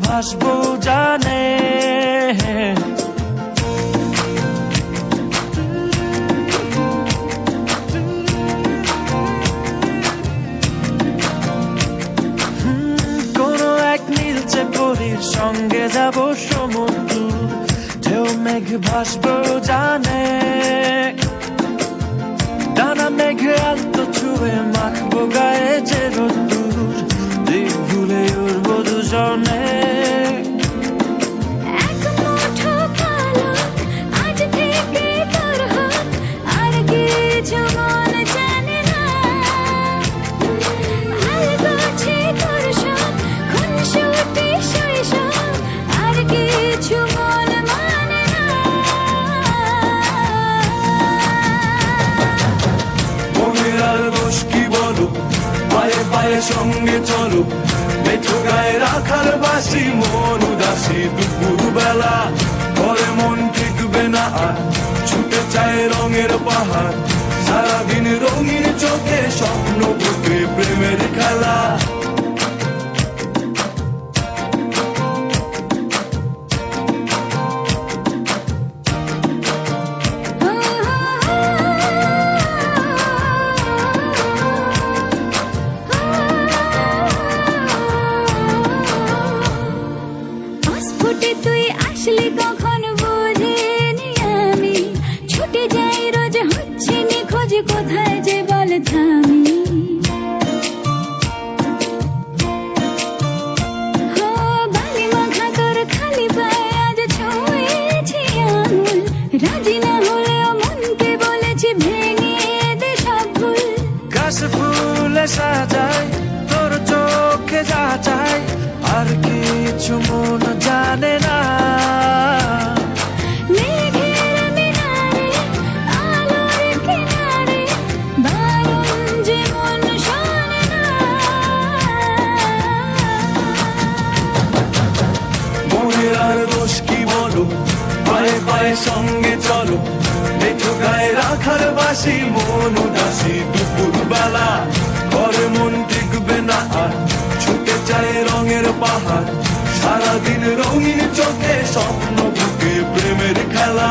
ভাসবো জানে। কোনো এক নীলচে পরীর সঙ্গে যাব সমুদ্র, ঢেউ মেঘ ভাসবো জানে। ডানা মেঘে আলতো ছুঁয়ে মাখবো গায়ে যে রোদ্দুর, দিক ভুলে উড়বো দুজনে। পায়ে পায়ে সঙ্গে চলো, মেঠো গায়ে রাখার বাসি মন উদাসী দুপুর বেলা। ঘরে মন টিকবে না আর ছুটে চায় রঙের পাহাড়, সারাদিন রঙিন চোখে স্বপ্ন বুকে প্রেমের খেলা। তুই আসলি কখন বুঝিনি আমি, ছুটে যাই রোজ হচ্ছে নিখোঁজ, কোথায় যে বল থামি। বালি মাখা তোর খালি পায়ে আজ ছুঁয়েছি আঙুল, রাজি না হলেও মনকে বলেছি ভেঙে দে সব ভুল। গাছ ফুলে সাজায় তোর চোখে যা চাই, আর কিছু মন জানে না। মেঘের মিনারে আলোর কিনারে বারণ যে মন শোনে না। মনের আর দোষ কি বলো, পায়ে পায়ে সঙ্গে চলো, মেঠো গায়ে রাখার বাসি মন উদাসী দুপুর বেলা। ঘরে মন টিকবে না আর ছুটে চায় রঙের পাহাড়, সারাদিন রঙিন চোখে স্বপ্ন বুকে প্রেমের খেলা।